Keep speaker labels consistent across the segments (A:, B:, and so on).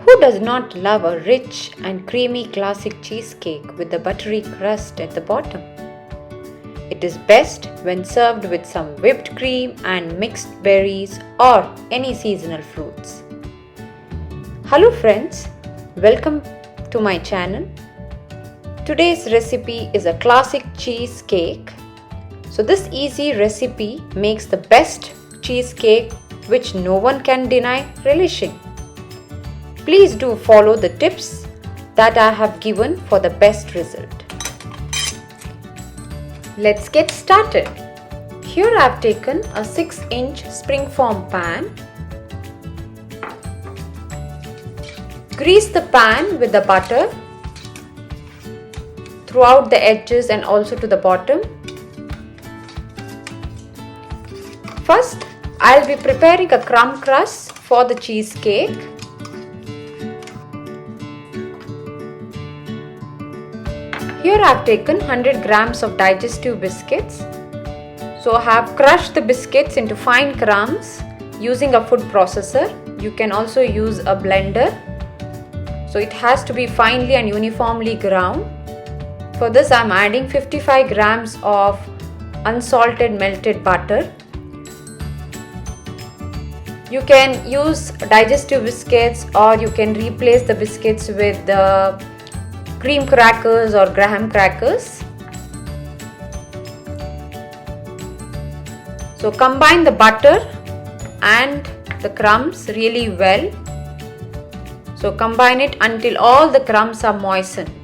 A: Who does not love a rich and creamy classic cheesecake with the buttery crust at the bottom? It is best when served with some whipped cream and mixed berries or any seasonal fruits. Hello friends, welcome to my channel. Today's recipe is a classic cheesecake. So this easy recipe makes the best cheesecake which no one can deny relishing. Please do follow the tips that I have given for the best result. Let's get started. Here I have taken a 6-inch springform pan. Grease the pan with the butter throughout the edges and also to the bottom. First, I'll be preparing a crumb crust for the cheesecake. Here I have taken 100 grams of digestive biscuits. So I have crushed the biscuits into fine crumbs using a food processor. You can also use a blender. So it has to be finely and uniformly ground. For this I am adding 55 grams of unsalted melted butter. You can use digestive biscuits or you can replace the biscuits with the cream crackers or graham crackers. So combine the butter and the crumbs really well. So combine it until all the crumbs are moistened.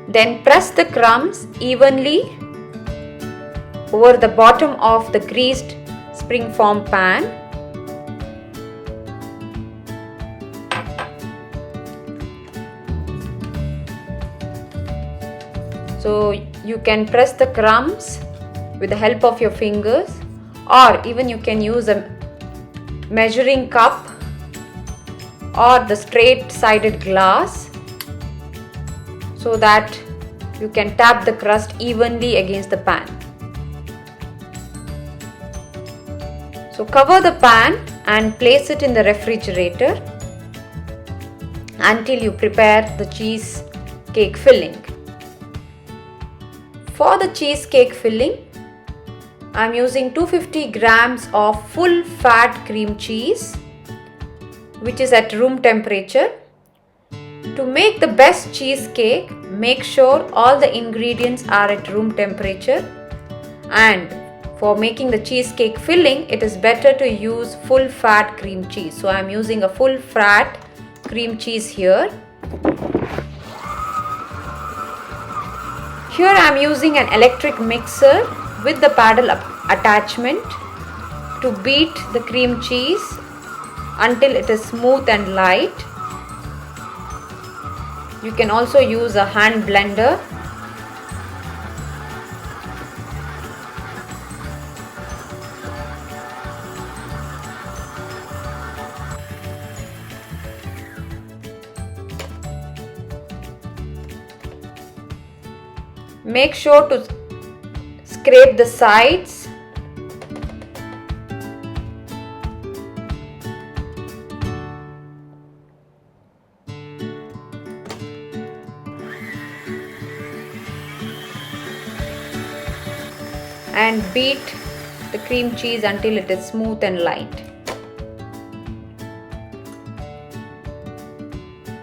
A: Then press the crumbs evenly over the bottom of the greased springform pan. So you can press the crumbs with the help of your fingers, or even you can use a measuring cup or the straight sided glass so that you can tap the crust evenly against the pan. So cover the pan and place it in the refrigerator until you prepare the cheesecake filling. For the cheesecake filling, I am using 250 grams of full fat cream cheese which is at room temperature. To make the best cheesecake, make sure all the ingredients are at room temperature, and for making the cheesecake filling, it is better to use full fat cream cheese. So I am using a full fat cream cheese here. Here I am using an electric mixer with the paddle attachment to beat the cream cheese until it is smooth and light. You can also use a hand blender. Make sure to scrape the sides. And beat the cream cheese until it is smooth and light.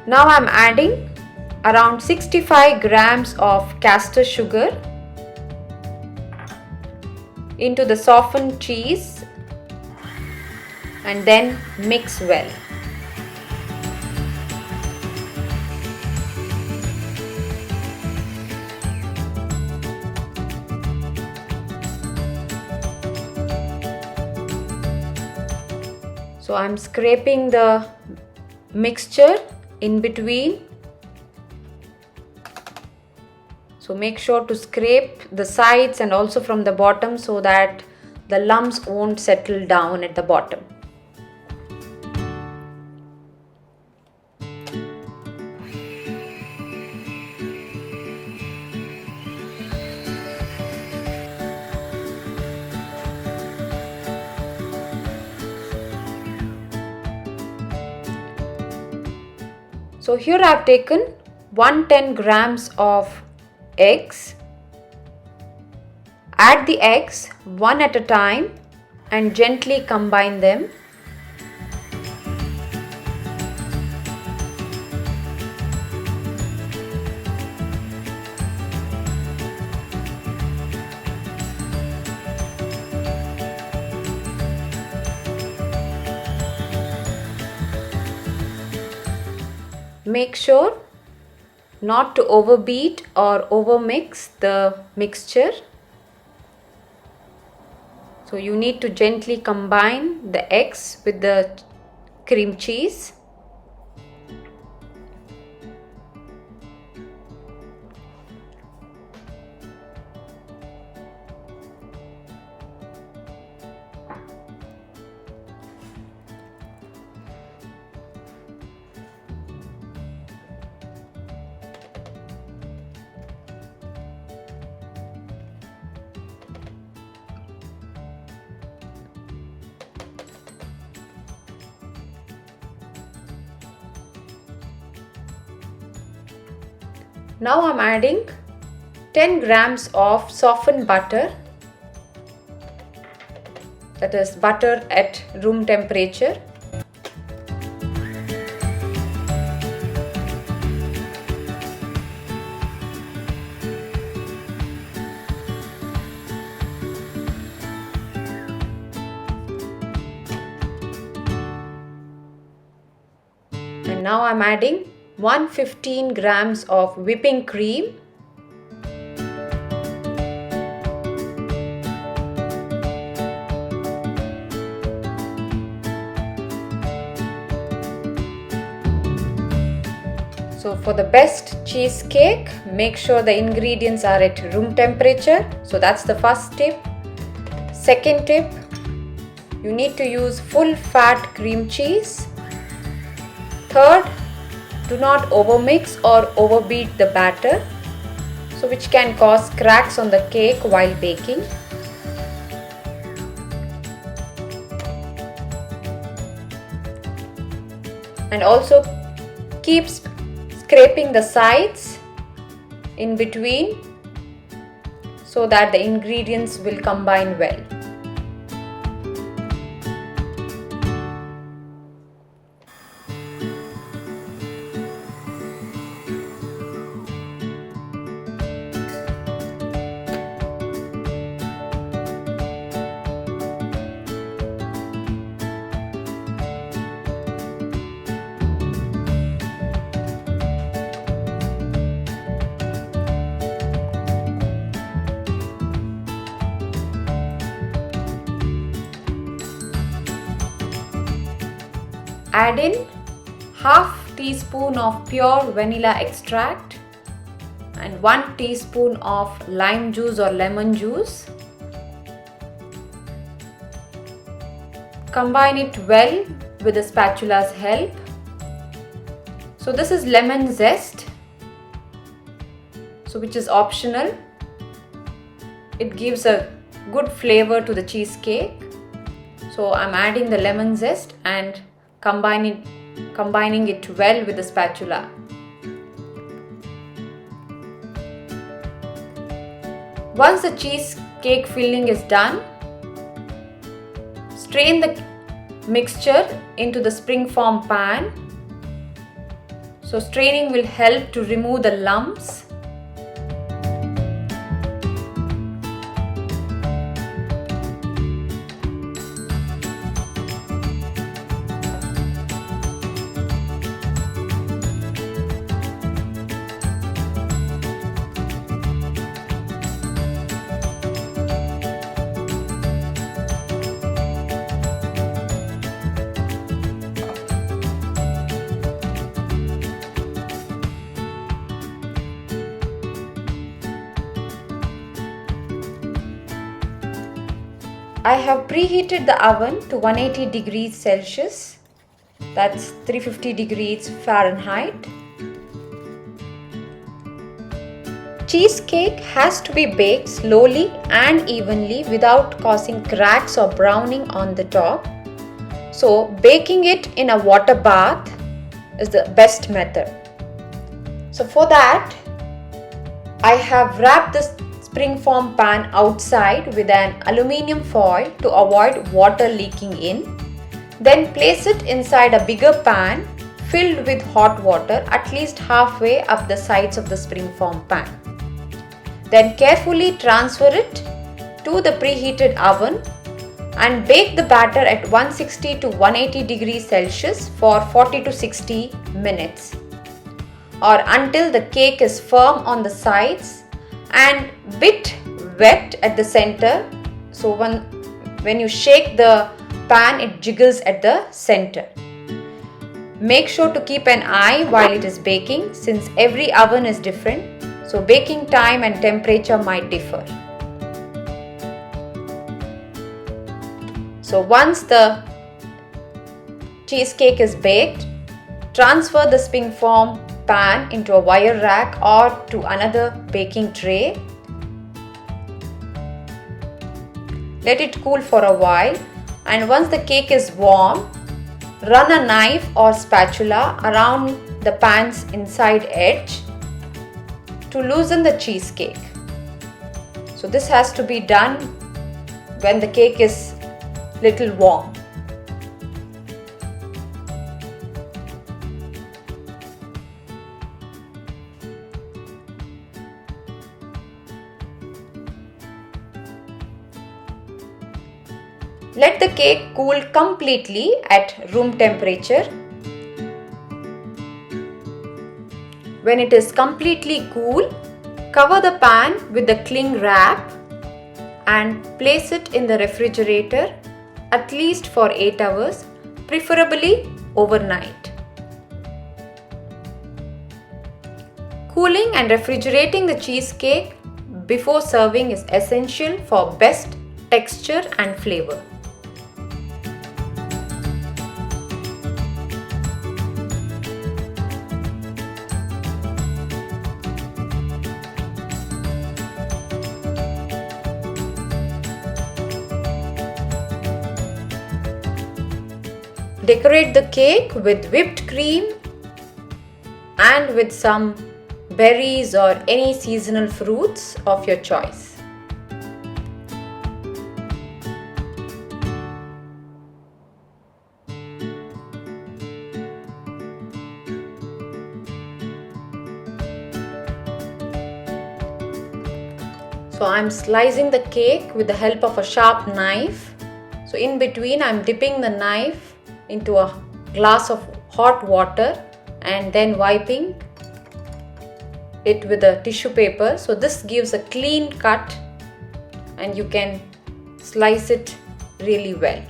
A: Now I am adding around 65 grams of castor sugar into the softened cheese and then mix well. So I am scraping the mixture in between. So make sure to scrape the sides and also from the bottom so that the lumps won't settle down at the bottom. So here I have taken 110 grams of eggs. Add the eggs one at a time and gently combine them. Make sure not to overbeat or overmix the mixture. So you need to gently combine the eggs with the cream cheese. Now I'm adding 10 grams of softened butter, that is butter at room temperature. And now I'm adding 115 grams of whipping cream. So for the best cheesecake, make sure the ingredients are at room temperature. So that's the first tip. Second tip, you need to use full fat cream cheese. Third, do not overmix or overbeat the batter, so which can cause cracks on the cake while baking. And also keep scraping the sides in between so that the ingredients will combine well. Add in half teaspoon of pure vanilla extract and 1 teaspoon of lime juice or lemon juice. Combine it well with the spatula's help. So this is lemon zest, so which is optional. It gives a good flavor to the cheesecake. So I'm adding the lemon zest and combining it well with the spatula. Once the cheesecake filling is done, strain the mixture into the springform pan. So straining will help to remove the lumps. I have preheated the oven to 180 degrees Celsius, that's 350 degrees Fahrenheit. Cheesecake has to be baked slowly and evenly without causing cracks or browning on the top. So baking it in a water bath is the best method. So for that, I have wrapped the springform pan outside with an aluminium foil to avoid water leaking in. Then place it inside a bigger pan filled with hot water at least halfway up the sides of the springform pan. Then carefully transfer it to the preheated oven and bake the batter at 160 to 180 degrees Celsius for 40 to 60 minutes or until the cake is firm on the sides and bit wet at the center. So when you shake the pan, it jiggles at the center. Make sure to keep an eye while it is baking since every oven is different, so baking time and temperature might differ. So once the cheesecake is baked, transfer the springform pan into a wire rack or to another baking tray. Let it cool for a while, and once the cake is warm, run a knife or spatula around the pan's inside edge to loosen the cheesecake. So this has to be done when the cake is little warm. Let the cake cool completely at room temperature. When it is completely cool, cover the pan with the cling wrap and place it in the refrigerator at least for 8 hours, preferably overnight. Cooling and refrigerating the cheesecake before serving is essential for best texture and flavor. Decorate the cake with whipped cream and with some berries or any seasonal fruits of your choice. So I'm slicing the cake with the help of a sharp knife. So in between I'm dipping the knife into a glass of hot water and then wiping it with a tissue paper. So this gives a clean cut and you can slice it really well.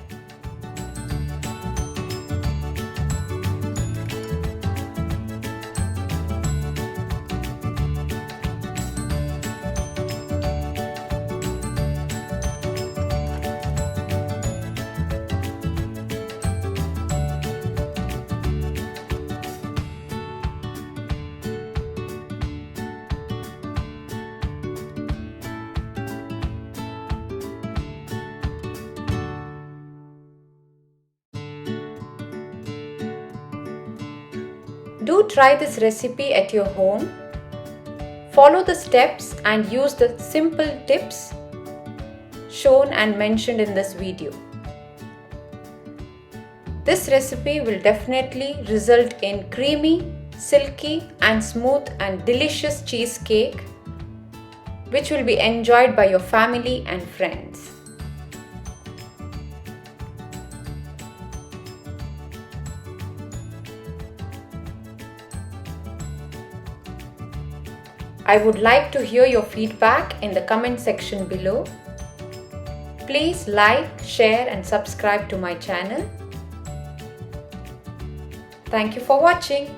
A: Do try this recipe at your home. Follow the steps and use the simple tips shown and mentioned in this video. This recipe will definitely result in creamy, silky and smooth and delicious cheesecake which will be enjoyed by your family and friends. I would like to hear your feedback in the comment section below. Please like, share and subscribe to my channel. Thank you for watching.